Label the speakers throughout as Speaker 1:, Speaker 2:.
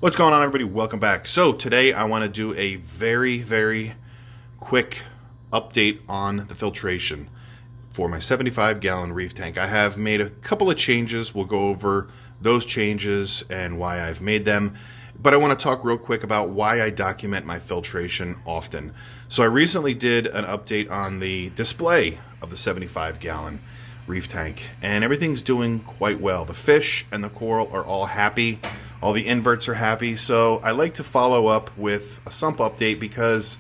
Speaker 1: What's going on, everybody? Welcome back. So today I want to do a very quick update on the filtration for my 75-gallon reef tank. I have made a couple of changes. We'll go over those changes and why I've made them. But I want to talk real quick about why I document my filtration often. So I recently did an update on the display of the 75-gallon reef tank, and everything's doing quite well. The fish and the coral are all happy. All the inverts are happy. So I like to follow up with a sump update because,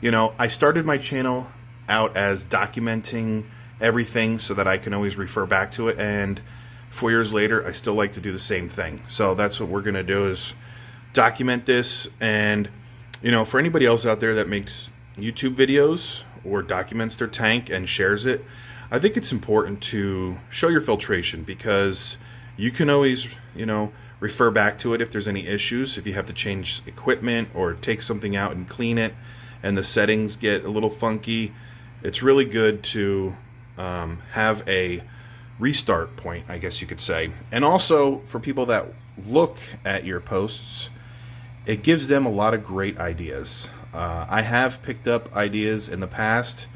Speaker 1: I started my channel out as documenting everything so that I can always refer back to it. And 4 years later, I still like to do the same thing. So that's what we're going to do, is document this. And, for anybody else out there that makes YouTube videos or documents their tank and shares it, I think it's important to show your filtration, because you can always, refer back to it if there's any issues, if you have to change equipment or take something out and clean it and the settings get a little funky. It's really good to have a restart point, I guess you could say. And also for people that look at your posts, it gives them a lot of great ideas. I have picked up ideas in the past.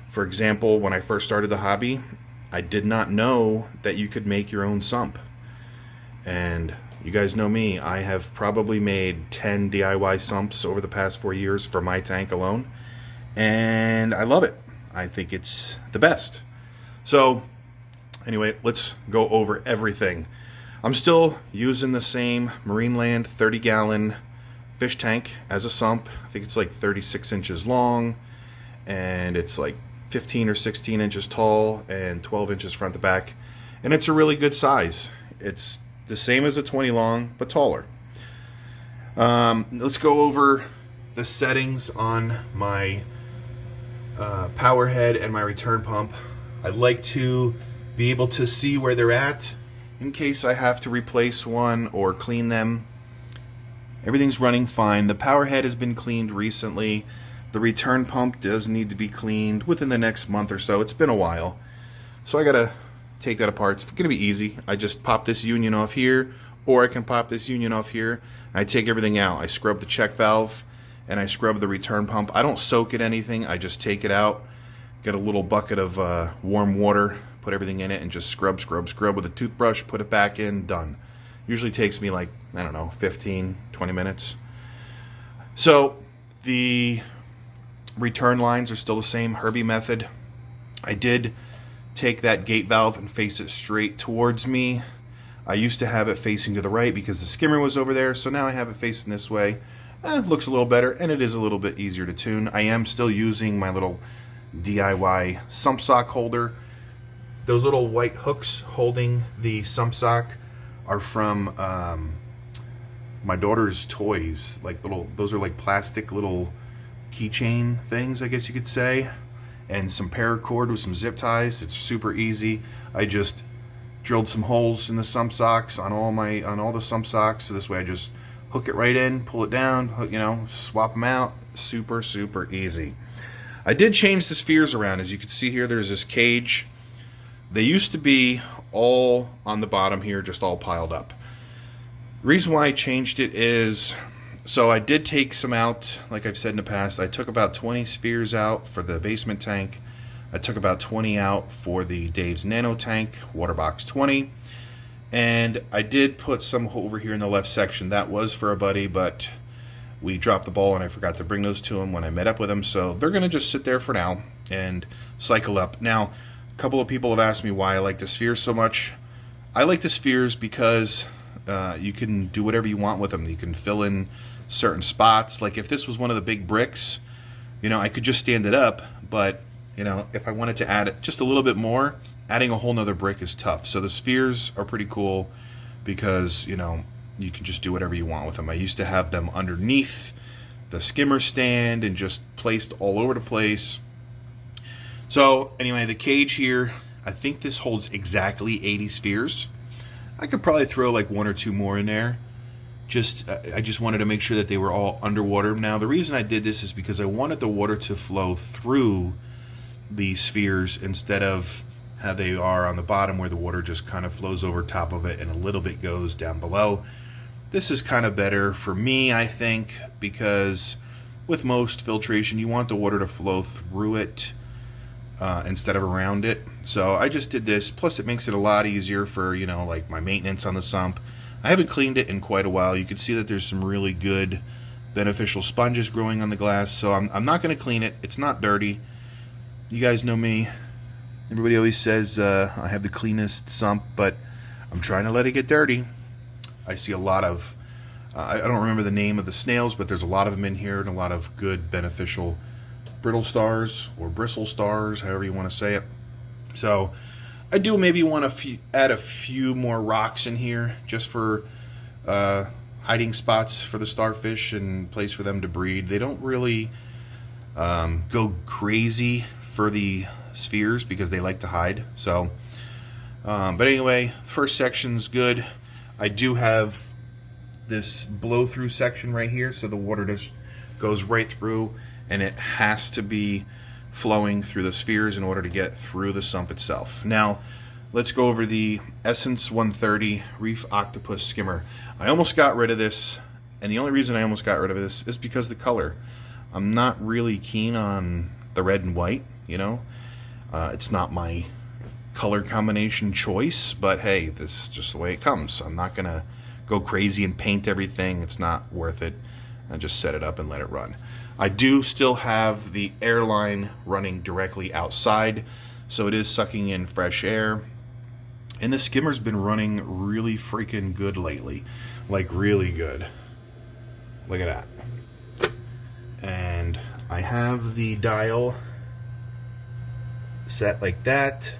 Speaker 1: For example, when I first started the hobby, I did not know that you could make your own sump. And you guys know me, I have probably made 10 DIY sumps over the past 4 years for my tank alone. And I love it. I think it's the best. So anyway, let's go over everything. I'm still using the same marineland 30-gallon fish tank as a sump. I think it's like 36 inches long, and it's like 15 or 16 inches tall and 12 inches front to back. And it's a really good size. It's the same as a 20 long, but taller. Let's go over the settings on my power head and my return pump. I like to be able to see where they're at in case I have to replace one or clean them. Everything's running fine. The power head has been cleaned recently. The return pump does need to be cleaned within the next month or so. It's been a while, so I gotta take that apart. It's gonna be easy. I just pop this union off here, or I can pop this union off here. I take everything out. I scrub the check valve and I scrub the return pump. I don't soak it anything. I just take it out, get a little bucket of warm water, put everything in it, and just scrub with a toothbrush, put it back in, done. Usually takes me like, 15, 20 minutes. So the return lines are still the same, Herbie method. I did take that gate valve and face it straight towards me. I used to have it facing to the right because the skimmer was over there, so now I have it facing this way. It looks a little better, and it is a little bit easier to tune. I am still using my little DIY sump sock holder. Those little white hooks holding the sump sock are from my daughter's toys. Those are like plastic little keychain things, I guess you could say, and some paracord with some zip ties. It's super easy. I just drilled some holes in the sump socks on all the sump socks, so this way I just hook it right in, pull it down, swap them out. Super easy. I did change the spheres around. As you can see here, there's this cage. They used to be all on the bottom here, just all piled up. The reason why I changed it is, so I did take some out, like I've said in the past. I took about 20 spheres out for the basement tank. I took about 20 out for the Dave's Nano tank, water box 20. And I did put some over here in the left section. That was for a buddy, but we dropped the ball and I forgot to bring those to him when I met up with him. So they're going to just sit there for now and cycle up. Now, a couple of people have asked me why I like the spheres so much. I like the spheres because you can do whatever you want with them. You can fill in certain spots. Like if this was one of the big bricks, I could just stand it up, but if I wanted to add it just a little bit more, adding a whole nother brick is tough. So the spheres are pretty cool because you can just do whatever you want with them. I used to have them underneath the skimmer stand and just placed all over the place. So anyway, the cage here, I think this holds exactly 80 spheres. I could probably throw like one or two more in there. I just wanted to make sure that they were all underwater. Now, the reason I did this is because I wanted the water to flow through the spheres instead of how they are on the bottom, where the water just kind of flows over top of it and a little bit goes down below. This is kind of better for me, I think, because with most filtration, you want the water to flow through it instead of around it. So I just did this. Plus, it makes it a lot easier for, you know, like my maintenance on the sump. I haven't cleaned it in quite a while. You can see that there's some really good beneficial sponges growing on the glass. So I'm not going to clean it. It's not dirty. You guys know me. Everybody always says I have the cleanest sump, but I'm trying to let it get dirty. I see a lot of, I don't remember the name of the snails, but there's a lot of them in here and a lot of good beneficial brittle stars or bristle stars, however you want to say it. So I do maybe want to add a few more rocks in here just for hiding spots for the starfish and place for them to breed. They don't really go crazy for the spheres because they like to hide. So, but anyway, first section's good. I do have this blow through section right here, so the water just goes right through, and it has to be flowing through the spheres in order to get through the sump itself. Now, let's go over the Essence 130 Reef Octopus Skimmer. I almost got rid of this, and the only reason I almost got rid of this is because the color. I'm not really keen on the red and white, you know. It's not my color combination choice, but hey, this is just the way it comes. I'm not going to go crazy and paint everything. It's not worth it. I just set it up and let it run. I do still have the air line running directly outside, so it is sucking in fresh air. And the skimmer's been running really freaking good lately. Like, really good. Look at that. And I have the dial set like that.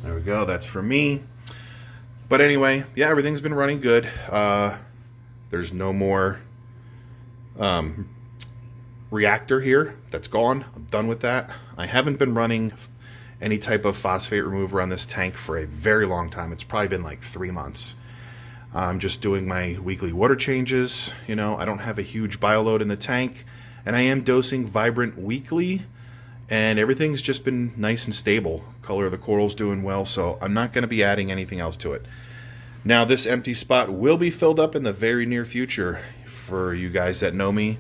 Speaker 1: There we go, that's for me. But anyway, yeah, everything's been running good. There's no more reactor here. That's gone. I'm done with that. I haven't been running any type of phosphate remover on this tank for a very long time. It's probably been like 3 months. I'm just doing my weekly water changes. You know, I don't have a huge bioload in the tank, and I am dosing Vibrant weekly, and everything's just been nice and stable. Color of the coral's doing well, so I'm not going to be adding anything else to it. Now, this empty spot will be filled up in the very near future. For you guys that know me,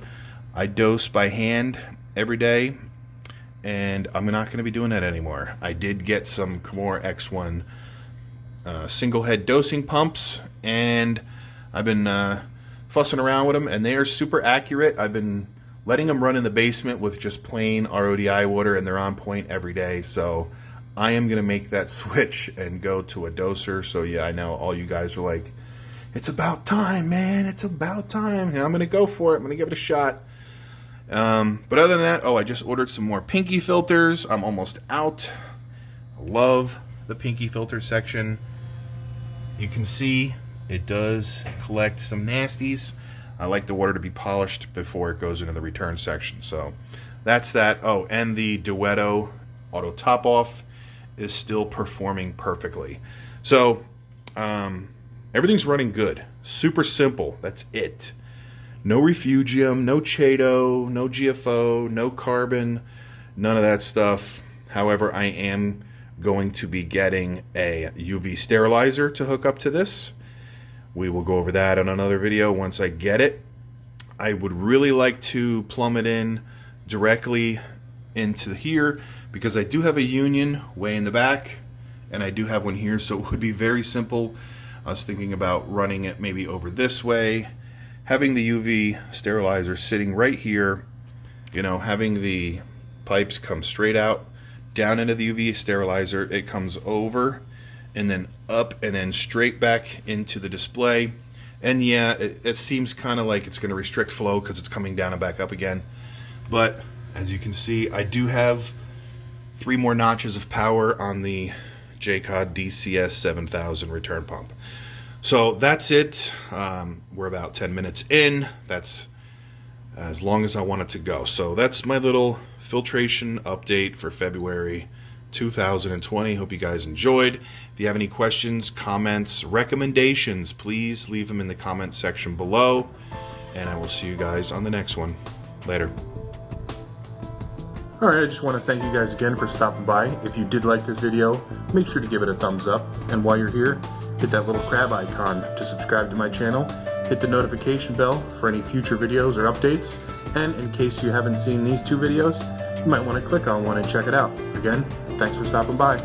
Speaker 1: I dose by hand every day, and I'm not going to be doing that anymore. I did get some Skimmer X1 single head dosing pumps, and I've been fussing around with them, and they are super accurate. I've been letting them run in the basement with just plain RODI water, and they're on point every day. So I am going to make that switch and go to a doser. So yeah, I know all you guys are like, it's about time, man. It's about time. And I'm going to go for it. I'm going to give it a shot. But other than that, I just ordered some more pinky filters. I'm almost out. I love the pinky filter section. You can see it does collect some nasties. I like the water to be polished before it goes into the return section. So that's that. Oh, and the Duetto auto top off is still performing perfectly. So everything's running good. Super simple. That's it. No refugium, no Jecod, no GFO, no carbon, none of that stuff. However, I am going to be getting a UV sterilizer to hook up to this. We will go over that in another video once I get it. I would really like to plumb it in directly into here because I do have a union way in the back and I do have one here, so it would be very simple. I was thinking about running it maybe over this way, having the UV sterilizer sitting right here, you know, having the pipes come straight out, down into the UV sterilizer, it comes over and then up and then straight back into the display. And yeah, it seems kind of like it's going to restrict flow because it's coming down and back up again. But as you can see, I do have 3 more notches of power on the Jecod DCS 7000 return pump. So that's it. We're about 10 minutes in. That's as long as I want it to go. So that's my little filtration update for February 2020. Hope you guys enjoyed. If you have any questions, comments, recommendations, please leave them in the comment section below. And I will see you guys on the next one. Later.
Speaker 2: Alright, I just want to thank you guys again for stopping by. If you did like this video, make sure to give it a thumbs up. And while you're here, hit that little crab icon to subscribe to my channel. Hit the notification bell for any future videos or updates. And in case you haven't seen these two videos, you might want to click on one and check it out. Again, thanks for stopping by.